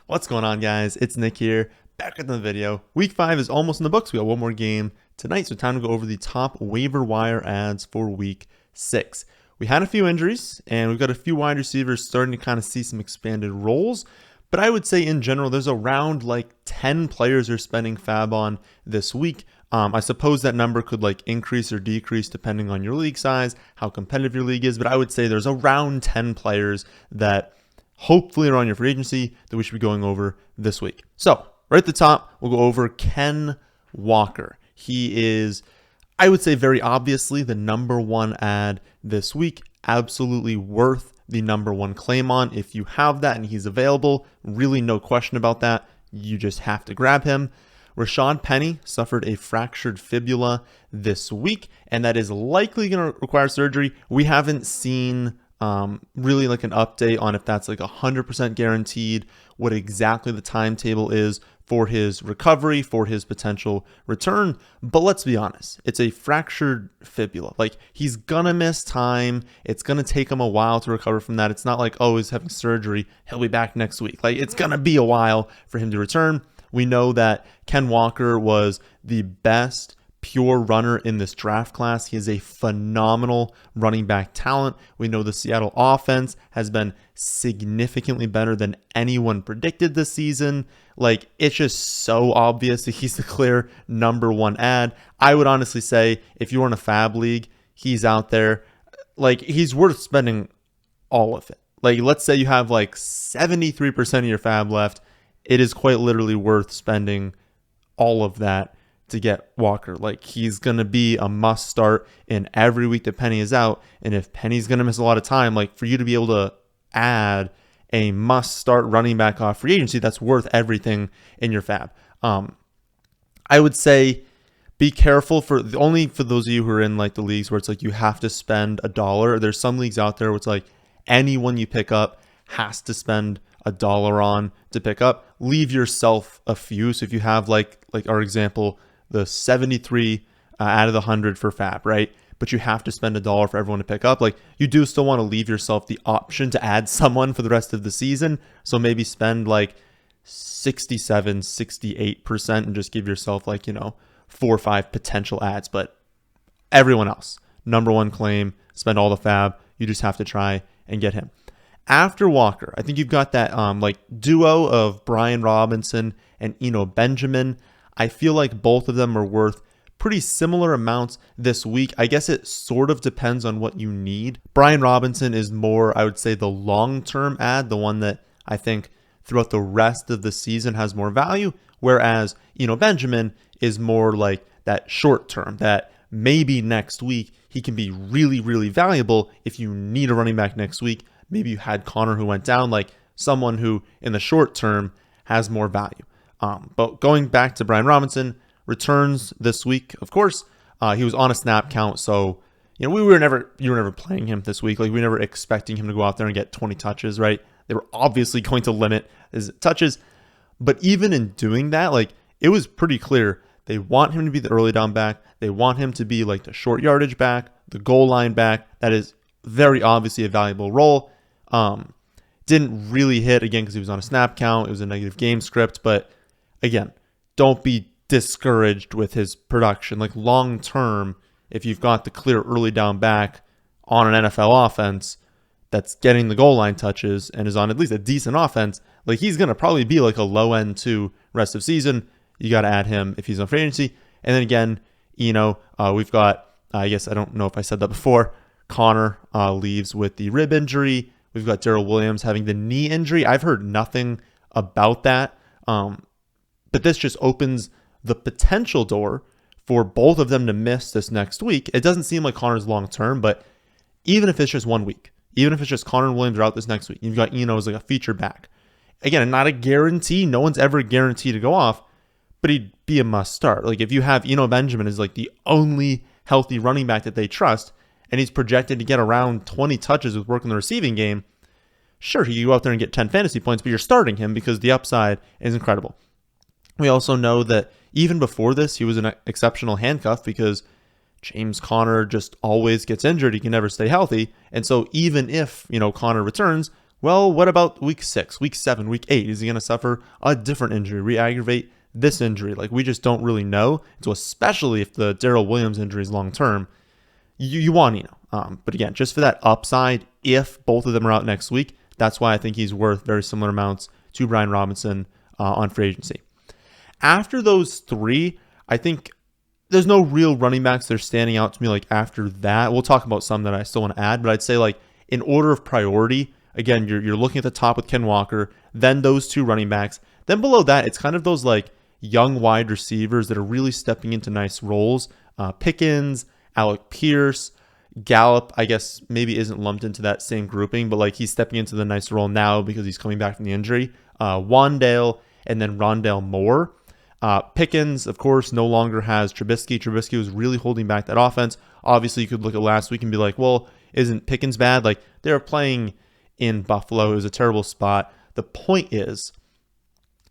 What's going on, guys? It's Nick here, back with another video. Week 5 is almost in the books. We got one more game tonight, so time to go over the top waiver wire ads for Week 6. We had a few injuries, and we've got a few wide receivers starting to kind of see some expanded roles. But I would say in general, there's around like 10 players you're spending fab on this week. I suppose that number could like increase or decrease depending on your league size, how competitive your league is. But I would say there's around 10 players that hopefully are on your free agency that we should be going over this week. So right at the top, we'll go over Ken Walker. He is, I would say, very obviously the number one ad this week. Absolutely worth the number one claim on. If you have that and he's available, really no question about that. You just have to grab him. Rashad Penny suffered a fractured fibula this week, and that is likely going to require surgery. We haven't seen really like an update on if that's like 100% guaranteed, what exactly the timetable is for his recovery, for his potential return. But let's be honest, it's a fractured fibula. Like, he's gonna miss time. It's gonna take him a while to recover from that. It's not like, oh, he's having surgery, he'll be back next week. Like, it's gonna be a while for him to return. We know that Ken Walker was the best pure runner in this draft class. He is a phenomenal running back talent. We know the Seattle offense has been significantly better than anyone predicted this season. Like, it's just so obvious that he's the clear number one ad. I would honestly say if you're in a fab league, he's out there. Like, he's worth spending all of it. Like, let's say you have like 73% of your fab left. It is quite literally worth spending all of that to get Walker. Like, he's going to be a must start in every week that Penny is out. And if Penny's going to miss a lot of time, like, for you to be able to add a must start running back off free agency, that's worth everything in your fab. I would say be careful for those of you who are in like the leagues where it's like you have to spend $1. There's some leagues out there where it's like anyone you pick up has to spend $1 on to pick up. Leave yourself a few. So if you have like our example, the 73 out of the 100 for fab, right? But you have to spend $1 for everyone to pick up. Like, you do still want to leave yourself the option to add someone for the rest of the season. So maybe spend like 67, 68% and just give yourself like, 4 or 5 potential ads. But everyone else, number one claim, spend all the fab. You just have to try and get him. After Walker, I think you've got that like duo of Brian Robinson and Eno Benjamin. I feel like both of them are worth pretty similar amounts this week. I guess it sort of depends on what you need. Brian Robinson is more, I would say, the long-term ad, the one that I think throughout the rest of the season has more value, whereas Eno Benjamin is more like that short-term, that maybe next week he can be really, really valuable if you need a running back next week. Maybe you had Connor who went down, like someone who in the short term has more value. But going back to Brian Robinson, returns this week, of course. He was on a snap count, so you were never playing him this week. Like, we were never expecting him to go out there and get 20 touches, right? They were obviously going to limit his touches. But even in doing that, like, it was pretty clear they want him to be the early down back. They want him to be like the short yardage back, the goal line back. That is very obviously a valuable role. Didn't really hit, again, because he was on a snap count. It was a negative game script. But again, don't be discouraged with his production. Like, long term, if you've got the clear early down back on an NFL offense that's getting the goal line touches and is on at least a decent offense, like, he's going to probably be like a low end 2 rest of season. You got to add him if he's on free agency. And then again, we've got, I guess, I don't know if I said that before, Connor leaves with the rib injury. We've got Darrell Williams having the knee injury. I've heard nothing about that. But this just opens the potential door for both of them to miss this next week. It doesn't seem like Connor's long term, but even if it's just 1 week, even if it's just Connor and Williams are out this next week, you've got Eno as like a feature back. Again, not a guarantee. No one's ever guaranteed to go off, but he'd be a must start. Like, if you have Eno Benjamin as like the only healthy running back that they trust, and he's projected to get around 20 touches with work in the receiving game, sure, you go out there and get 10 fantasy points, but you're starting him because the upside is incredible. We also know that even before this, he was an exceptional handcuff because James Conner just always gets injured. He can never stay healthy. And so even if, Conner returns, Well, what about week 6, week 7, week 8? Is he going to suffer a different injury, re-aggravate this injury? Like, we just don't really know. So especially if the Darrell Williams injury is long-term, you want to know. But again, just for that upside, if both of them are out next week, that's why I think he's worth very similar amounts to Brian Robinson on free agency. After those three, I think there's no real running backs that are standing out to me like after that. We'll talk about some that I still want to add, but I'd say like in order of priority, again, you're looking at the top with Ken Walker, then those two running backs. Then below that, it's kind of those like young wide receivers that are really stepping into nice roles. Pickens, Alec Pierce, Gallup, I guess maybe isn't lumped into that same grouping, but like he's stepping into the nice role now because he's coming back from the injury. Wandale and then Rondale Moore. Pickens, of course, no longer has Trubisky. Trubisky was really holding back that offense. Obviously, you could look at last week and be like, well, isn't Pickens bad? Like, they were playing in Buffalo. It was a terrible spot. The point is,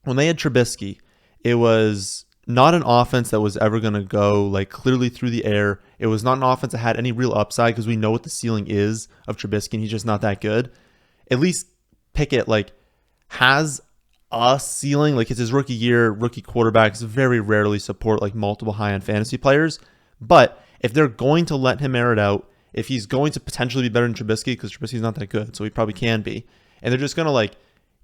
when they had Trubisky, it was not an offense that was ever going to go like clearly through the air. It was not an offense that had any real upside because we know what the ceiling is of Trubisky, and he's just not that good. At least Pickett like has a ceiling. Like, it's his rookie year. Rookie quarterbacks very rarely support like multiple high-end fantasy players. But if they're going to let him air it out, if he's going to potentially be better than Trubisky, because Trubisky's not that good, so he probably can be, and they're just going to like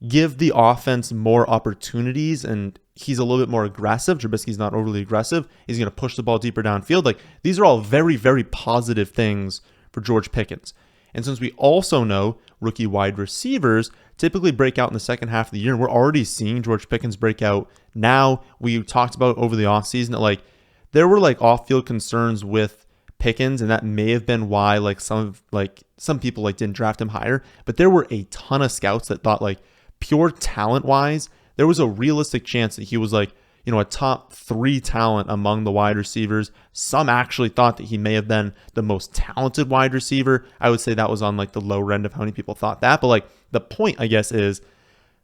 give the offense more opportunities, and he's a little bit more aggressive. Trubisky's not overly aggressive. He's going to push the ball deeper downfield. Like, these are all very, very positive things for George Pickens. And since we also know rookie wide receivers typically break out in the second half of the year, and we're already seeing George Pickens break out now. We talked about over the offseason that like there were like off-field concerns with Pickens, and that may have been why like some people like didn't draft him higher. But there were a ton of scouts that thought like pure talent-wise, there was a realistic chance that he was like, you know, a top 3 talent among the wide receivers. Some actually thought that he may have been the most talented wide receiver. I would say that was on like the low end of how many people thought that. But like the point, I guess, is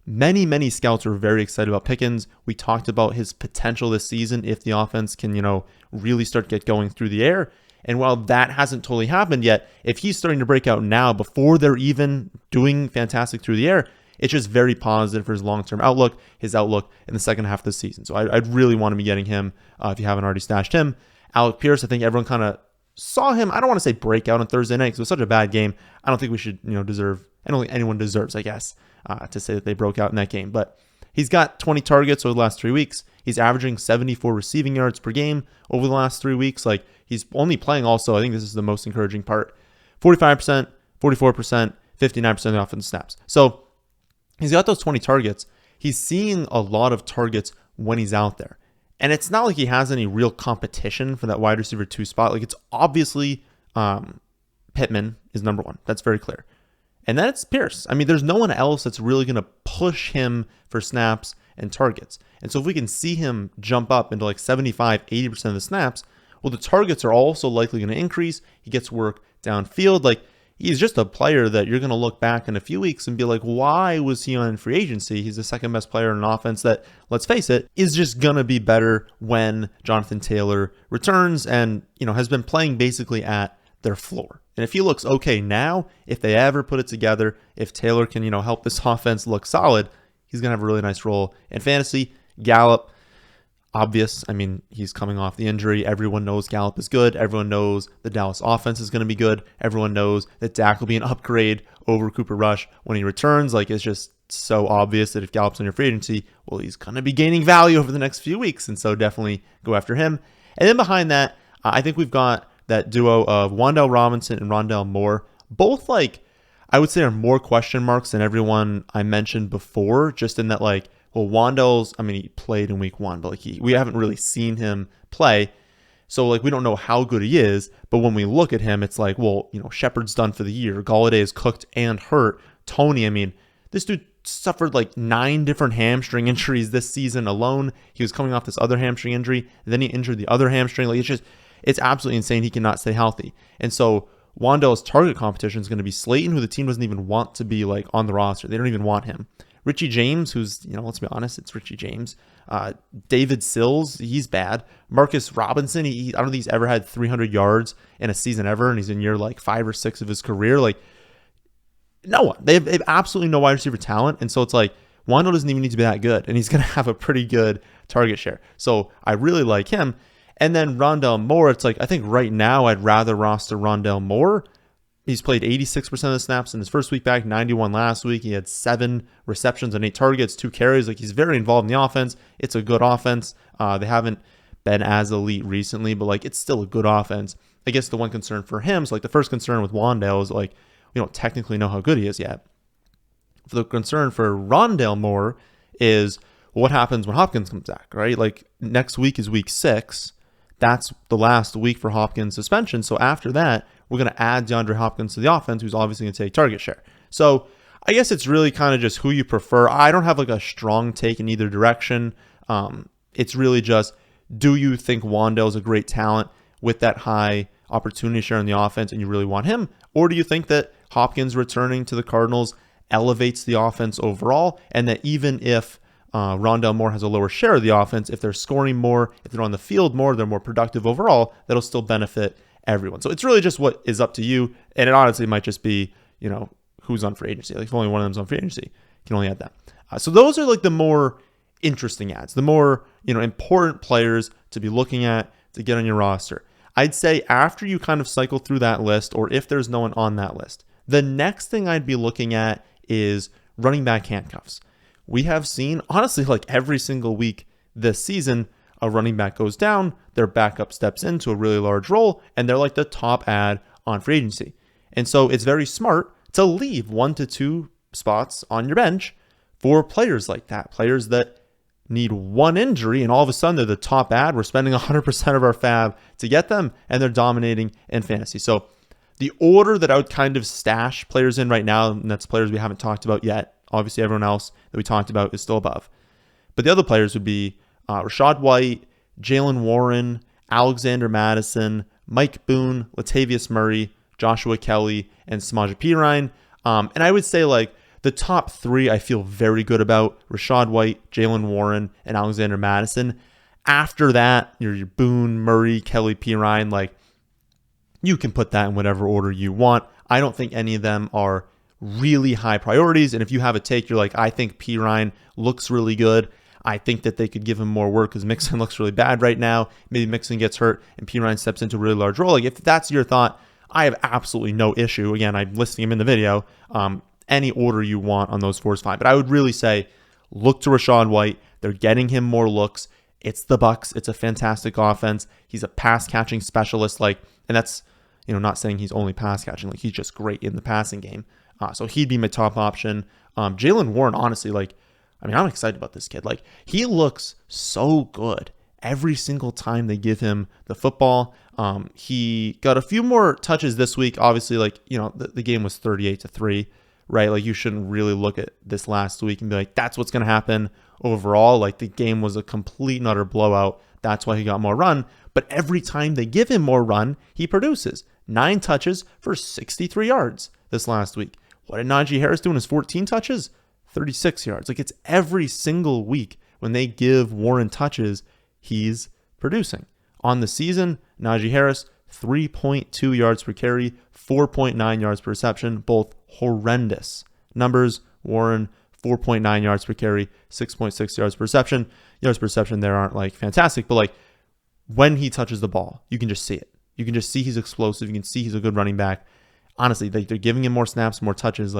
many scouts were very excited about Pickens. We talked about his potential this season if the offense can, you know, really start to get going through the air. And while that hasn't totally happened yet, if he's starting to break out now before they're even doing fantastic through the air, it's just very positive for his long-term outlook, his outlook in the second half of the season. So I'd really want to be getting him if you haven't already stashed him. Alec Pierce, I think everyone kind of saw him. I don't want to say break out on Thursday night because it was such a bad game. I don't think we should, I don't think anyone deserves, I guess, to say that they broke out in that game. But he's got 20 targets over the last 3 weeks. He's averaging 74 receiving yards per game over the last 3 weeks. Like, he's only playing also, I think this is the most encouraging part, 45%, 44%, 59% of the offensive snaps. So he's got those 20 targets. He's seeing a lot of targets when he's out there. And it's not like he has any real competition for that wide receiver 2 spot. Like, it's obviously Pittman is number 1. That's very clear. And then it's Pierce. I mean, there's no one else that's really going to push him for snaps and targets. And so if we can see him jump up into like 75, 80% of the snaps, well, the targets are also likely going to increase. He gets work downfield. Like, he's just a player that you're going to look back in a few weeks and be like, why was he on free agency? He's the second best player in an offense that, let's face it, is just going to be better when Jonathan Taylor returns and, has been playing basically at their floor. And if he looks okay now, if they ever put it together, if Taylor can, help this offense look solid, he's going to have a really nice role in fantasy. Gallup, obvious. I mean, he's coming off the injury. Everyone knows Gallup is good. Everyone knows the Dallas offense is going to be good. Everyone knows that Dak will be an upgrade over Cooper Rush when he returns. Like, it's just so obvious that if Gallup's on your free agency, well, he's going to be gaining value over the next few weeks. And so definitely go after him. And then behind that, I think we've got that duo of Wandale Robinson and Rondale Moore. Both, I would say, are more question marks than everyone I mentioned before, just in that, well, Wandale's, he played in week 1, but we haven't really seen him play. So we don't know how good he is, but when we look at him, it's Shepard's done for the year. Galladay is cooked and hurt. Tony, this dude suffered 9 different hamstring injuries this season alone. He was coming off this other hamstring injury, then he injured the other hamstring. It's absolutely insane. He cannot stay healthy. And so Wandale's target competition is going to be Slayton, who the team doesn't even want to be on the roster. They don't even want him. Richie James, who's, let's be honest, it's Richie James. David Sills, he's bad. Marcus Robinson, I don't think he's ever had 300 yards in a season ever, and he's in year 5 or 6 of his career. No one. They have absolutely no wide receiver talent. And so it's like, Wando doesn't even need to be that good. And he's going to have a pretty good target share. So I really like him. And then Rondale Moore, it's like, I think right now I'd rather roster Rondale Moore. He's played 86% of the snaps in his first week back, 91 last week. He had 7 receptions and 8 targets, 2 carries. Like, he's very involved in the offense. It's a good offense. They haven't been as elite recently, but like, it's still a good offense. I guess the one concern for him is like the first concern with Wandale is like, we don't technically know how good he is yet. The concern for Rondale Moore is what happens when Hopkins comes back, right? Like, next week is week 6. That's the last week for Hopkins' suspension. So after that, we're going to add DeAndre Hopkins to the offense, who's obviously going to take target share. So I guess it's really kind of just who you prefer. I don't have like a strong take in either direction. It's really just, do you think Wandale is a great talent with that high opportunity share in the offense and you really want him? Or do you think that Hopkins returning to the Cardinals elevates the offense overall, and that even if Rondale Moore has a lower share of the offense, if they're scoring more, if they're on the field more, they're more productive overall, that'll still benefit everyone. So it's really just what is up to you. And it honestly might just be, who's on free agency. Like, if only one of them's on free agency, you can only add that. So those are like the more interesting ads, the more, important players to be looking at to get on your roster. I'd say after you kind of cycle through that list, or if there's no one on that list, the next thing I'd be looking at is running back handcuffs. We have seen, honestly, like every single week this season, a running back goes down, their backup steps into a really large role, and they're like the top ad on free agency. And so it's very smart to leave 1 to 2 spots on your bench for players like that, players that need one injury, and all of a sudden they're the top ad. We're spending 100% of our fab to get them, and they're dominating in fantasy. So the order that I would kind of stash players in right now, and that's players we haven't talked about yet. Obviously, everyone else that we talked about is still above. But the other players would be Rachaad White, Jalen Warren, Alexander Madison, Mike Boone, Latavius Murray, Joshua Kelly, and Samaje Perine. And I would say like the top 3 I feel very good about: Rachaad White, Jalen Warren, and Alexander Madison. After that, your Boone, Murray, Kelly, Perine, like, you can put that in whatever order you want. I don't think any of them are really high priorities. And if you have a take, you're like, I think Perine looks really good, I think that they could give him more work because Mixon looks really bad right now. Maybe Mixon gets hurt and Perine steps into a really large role. Like, if that's your thought, I have absolutely no issue. Again, I'm listing him in the video. Any order you want on those 4 is fine. But I would really say, look to Rachaad White. They're getting him more looks. It's the Bucks. It's a fantastic offense. He's a pass catching specialist. And that's, not saying he's only pass catching. Like, he's just great in the passing game. So he'd be my top option. Jalen Warren, honestly, I'm excited about this kid. Like, he looks so good every single time they give him the football. He got a few more touches this week. Obviously, the game was 38-3, right? Like, you shouldn't really look at this last week and be like, that's what's going to happen overall. Like, the game was a complete and utter blowout. That's why he got more run. But every time they give him more run, he produces. 9 touches for 63 yards this last week. What did Najee Harris do in his 14 touches? 36 yards. Like, it's every single week when they give Warren touches, he's producing. On the season, Najee Harris, 3.2 yards per carry, 4.9 yards per reception, both horrendous numbers. Warren, 4.9 yards per carry, 6.6 yards per reception. Yards per reception there aren't fantastic, but when he touches the ball, you can just see it. You can just see he's explosive. You can see he's a good running back. Honestly, they're giving him more snaps, more touches.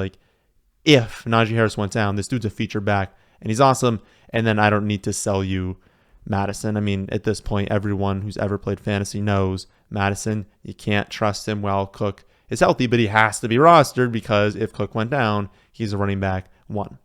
If Najee Harris went down, this dude's a feature back, and he's awesome. And then I don't need to sell you Madison. At this point, everyone who's ever played fantasy knows Madison, you can't trust him while Cook is healthy, but he has to be rostered because if Cook went down, he's a running back 1.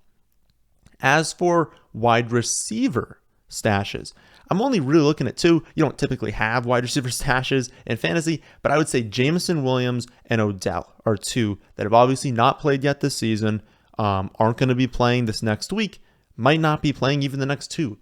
As for wide receiver stashes, I'm only really looking at 2. You don't typically have wide receiver stashes in fantasy, but I would say Jameson Williams and Odell are 2 that have obviously not played yet this season, aren't going to be playing this next week, might not be playing even the next 2-3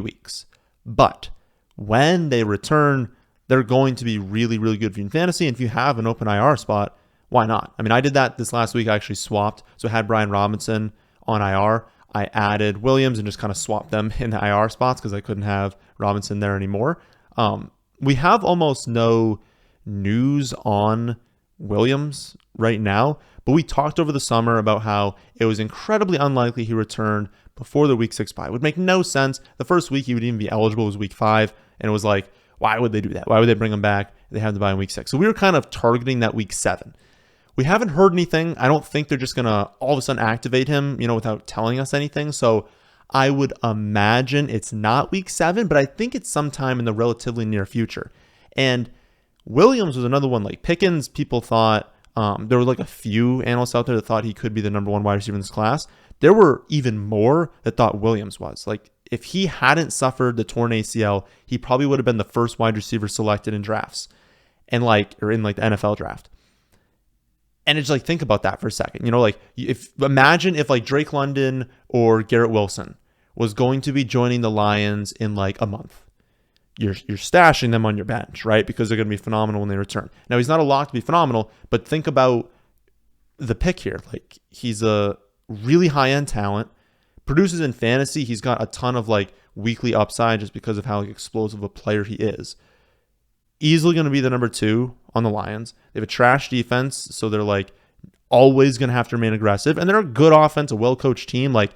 weeks. But when they return, they're going to be really, really good for you in fantasy. And if you have an open IR spot, why not? I did that this last week. I actually swapped. So I had Brian Robinson on IR. I added Williams and just kind of swapped them in the IR spots because I couldn't have Robinson there anymore. We have almost no news on Williams right now, but we talked over the summer about how it was incredibly unlikely he returned before the week 6 bye. It would make no sense. The first week he would even be eligible was week 5, and it was like, why would they do that? Why would they bring him back? They have to bye in week 6. So we were kind of targeting that week 7. We haven't heard anything. I don't think they're just going to all of a sudden activate him, without telling us anything. So I would imagine it's not week 7, but I think it's sometime in the relatively near future. And Williams was another one. Like Pickens, people thought, there were like a few analysts out there that thought he could be the number 1 wide receiver in this class. There were even more that thought Williams was. Like if he hadn't suffered the torn ACL, he probably would have been the first wide receiver selected in drafts or in the NFL draft. And it's like, think about that for a second. Imagine if like Drake London or Garrett Wilson was going to be joining the Lions in like a month. You're stashing them on your bench, right? Because they're going to be phenomenal when they return. Now, he's not a lock to be phenomenal, but think about the pick here. Like, he's a really high-end talent, produces in fantasy. He's got a ton of like weekly upside just because of how explosive a player he is. Easily going to be the number 2 on the Lions. They have a trash defense, so they're like always going to have to remain aggressive. And they're a good offense, a well-coached team. A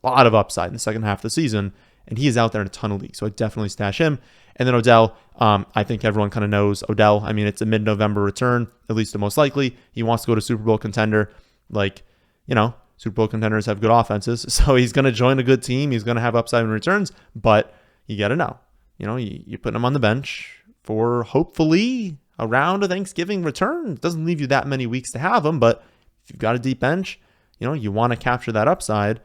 lot of upside in the second half of the season. And he is out there in a ton of leagues, so I definitely stash him. And then Odell, I think everyone kind of knows Odell. It's a mid-November return, at least the most likely. He wants to go to Super Bowl contender. Super Bowl contenders have good offenses, so he's going to join a good team. He's going to have upside in returns, but you got to know. You put him on the bench for hopefully around a Thanksgiving return. It doesn't leave you that many weeks to have him, but if you've got a deep bench, you want to capture that upside,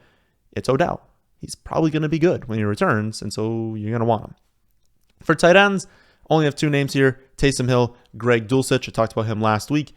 it's Odell. He's probably going to be good when he returns, and so you're going to want him. For tight ends, only have 2 names here, Taysom Hill, Greg Dulcich. I talked about him last week.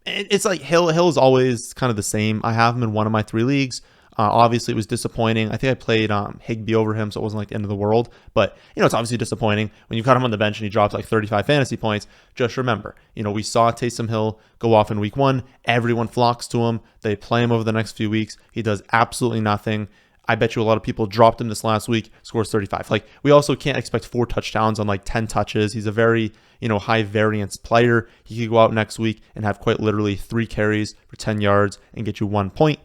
It's like Hill is always kind of the same. I have him in one of my 3 leagues. Obviously, it was disappointing. I think I played Higbee over him, so it wasn't like the end of the world. But, it's obviously disappointing when you've got him on the bench and he drops like 35 fantasy points. Just remember, we saw Taysom Hill go off in week 1. Everyone flocks to him. They play him over the next few weeks. He does absolutely nothing. I bet you a lot of people dropped him this last week, scores 35. Like, we also can't expect 4 touchdowns on like 10 touches. He's a very, high variance player. He could go out next week and have quite literally 3 carries for 10 yards and get you 1 point.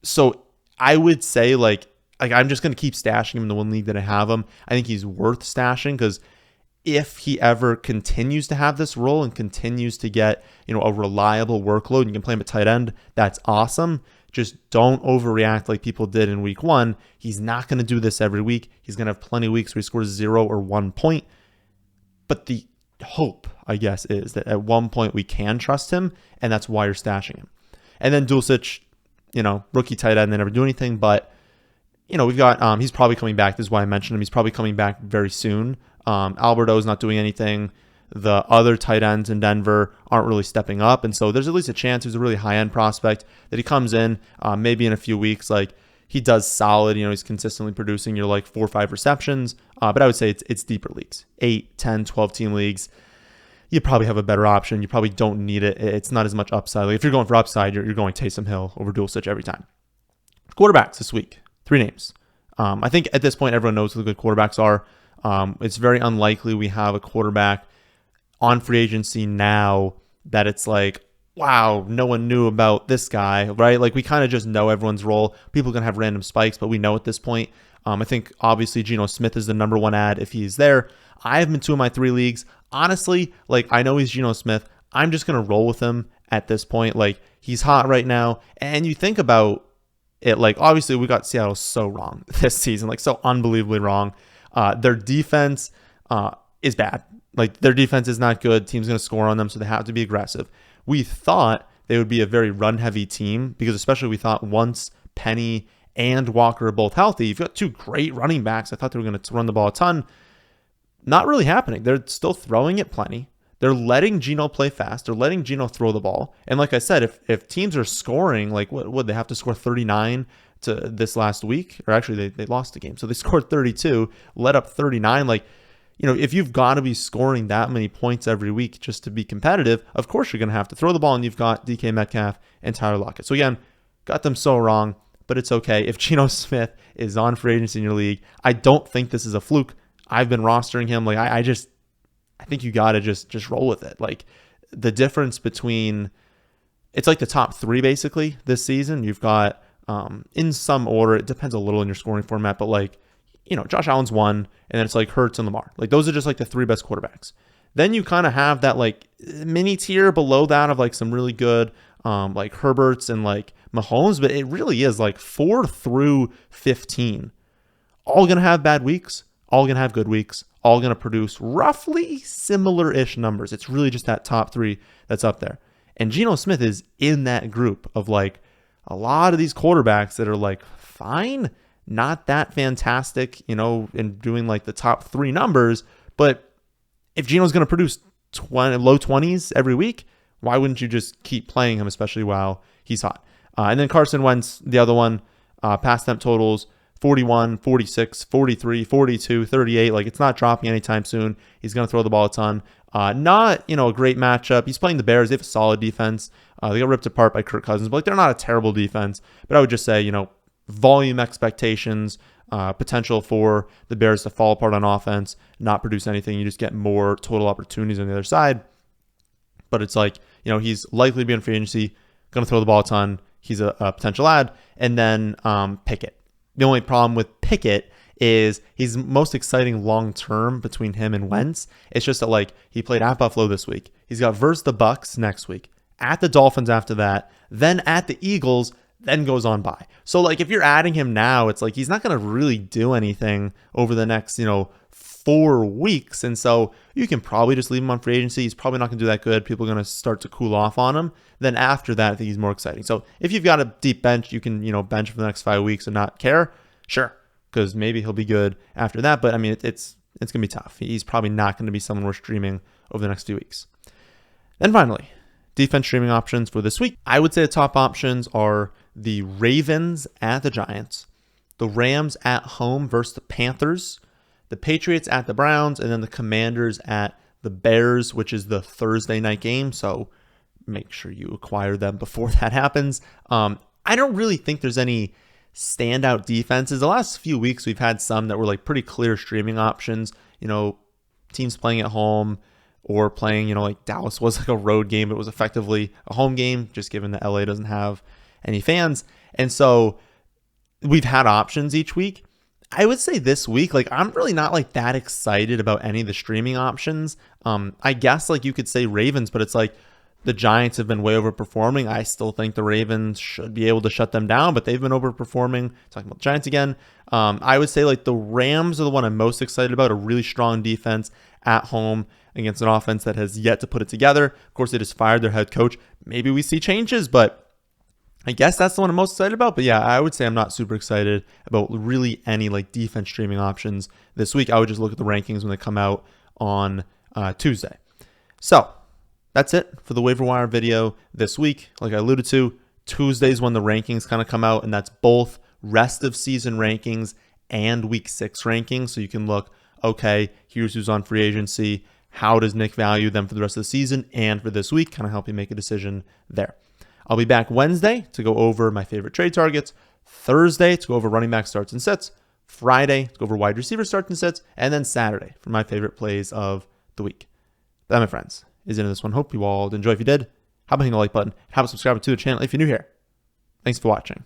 So I would say like I'm just going to keep stashing him in the 1 league that I have him. I think he's worth stashing because if he ever continues to have this role and continues to get, a reliable workload, you can play him at tight end. That's awesome. Just don't overreact like people did in week 1. He's not going to do this every week. He's going to have plenty of weeks where he scores 0 or 1 point. But the hope, I guess, is that at one point we can trust him, and that's why you're stashing him. And then Dulcich, rookie tight end, they never do anything. But, we've got, he's probably coming back. This is why I mentioned him. He's probably coming back very soon. Alberto's not doing anything. The other tight ends in Denver aren't really stepping up. And so there's at least a chance he's a really high-end prospect that he comes in maybe in a few weeks. Like, he does solid. He's consistently producing your like 4 or 5 receptions. But I would say it's deeper leagues, 8, 10, 12-team leagues. You probably have a better option. You probably don't need it. It's not as much upside. Like, if you're going for upside, you're going Taysom Hill over Dulcich every time. Quarterbacks this week, 3 names. I think at this point, everyone knows who the good quarterbacks are. It's very unlikely we have a quarterback on free agency now that it's like, wow, no one knew about this guy, right? Like, we kind of just know everyone's role. People are going to have random spikes, but we know at this point. I think obviously Geno Smith is the number 1 ad if he's there. I have him in 2 of my 3 leagues. Honestly, like, I know he's Geno Smith. I'm just going to roll with him at this point. Like, he's hot right now. And you think about it, like, obviously we got Seattle so wrong this season, like so unbelievably wrong. Their defense is bad. Like, their defense is not good. Team's going to score on them, so they have to be aggressive. We thought they would be a very run-heavy team because especially we thought once Penny and Walker are both healthy, you've got 2 great running backs. I thought they were going to run the ball a ton. Not really happening. They're still throwing it plenty. They're letting Geno play fast. They're letting Geno throw the ball. And like I said, if teams are scoring, like what would they have to score 39 to this last week? Or actually, they lost the game. So they scored 32, let up 39. Like, if you've got to be scoring that many points every week just to be competitive, of course you're going to have to throw the ball, and you've got DK Metcalf and Tyler Lockett. So again, got them so wrong, but it's okay. If Geno Smith is on free agency in your league, I don't think this is a fluke. I've been rostering him. Like, I think you got to just roll with it. Like the difference between, it's like the top three basically this season. You've got, in some order, it depends a little in your scoring format, but like, Josh Allen's one, and then it's like Hurts and Lamar. Like those are just like the three best quarterbacks. Then you kind of have that like mini tier below that of like some really good, like Herberts and like Mahomes, but it really is like 4 through 15. All going to have bad weeks, all going to have good weeks, all going to produce roughly similar-ish numbers. It's really just that top three that's up there. And Geno Smith is in that group of like a lot of these quarterbacks that are like fine, not that fantastic, in doing like the top three numbers. But if Geno's going to produce low 20s every week, why wouldn't you just keep playing him, especially while he's hot? And then Carson Wentz, the other one, pass temp totals, 41, 46, 43, 42, 38. Like it's not dropping anytime soon. He's going to throw the ball a ton. Not, a great matchup. He's playing the Bears. They have a solid defense. They got ripped apart by Kirk Cousins, but like they're not a terrible defense. But I would just say, volume expectations, potential for the Bears to fall apart on offense, not produce anything. You just get more total opportunities on the other side. But it's like, he's likely to be in free agency, going to throw the ball a ton. He's a potential add. And then Pickett. The only problem with Pickett is he's most exciting long-term between him and Wentz. It's just that like he played at Buffalo this week. He's got versus the Bucks next week, at the Dolphins after that, then at the Eagles, then goes on by. So like if you're adding him now, it's like he's not going to really do anything over the next, 4 weeks. And so you can probably just leave him on free agency. He's probably not going to do that good. People are going to start to cool off on him. Then after that, I think he's more exciting. So if you've got a deep bench, you can, bench for the next 5 weeks and not care. Sure. Because maybe he'll be good after that. But I mean, it's going to be tough. He's probably not going to be someone we're streaming over the next 2 weeks. Then finally, defense streaming options for this week. I would say the top options are the Ravens at the Giants, the Rams at home versus the Panthers, the Patriots at the Browns, and then the Commanders at the Bears, which is the Thursday night game. So make sure you acquire them before that happens. I don't really think there's any standout defenses. The last few weeks, we've had some that were like pretty clear streaming options, teams playing at home or playing, like Dallas was like a road game. It was effectively a home game, just given that LA doesn't have any fans. And so we've had options each week. I would say this week, like I'm really not like that excited about any of the streaming options. I guess like you could say Ravens, but it's like the Giants have been way overperforming. I still think the Ravens should be able to shut them down, but they've been overperforming. Talking about the Giants again. I would say like the Rams are the one I'm most excited about. A really strong defense at home against an offense that has yet to put it together. Of course, they just fired their head coach. Maybe we see changes, but I guess that's the one I'm most excited about. But yeah, I would say I'm not super excited about really any like defense streaming options this week. I would just look at the rankings when they come out on Tuesday. So that's it for the waiver wire video this week. Like I alluded to, Tuesday's when the rankings kind of come out, and that's both rest of season rankings and week 6 rankings. So you can look, okay, here's who's on free agency. How does Nick value them for the rest of the season and for this week? Kind of help you make a decision there. I'll be back Wednesday to go over my favorite trade targets, Thursday to go over running back starts and sits, Friday to go over wide receiver starts and sits, and then Saturday for my favorite plays of the week. That, my friends, is the end of this one. Hope you all enjoy. If you did, how about hitting the like button? How about subscribing to the channel if you're new here? Thanks for watching.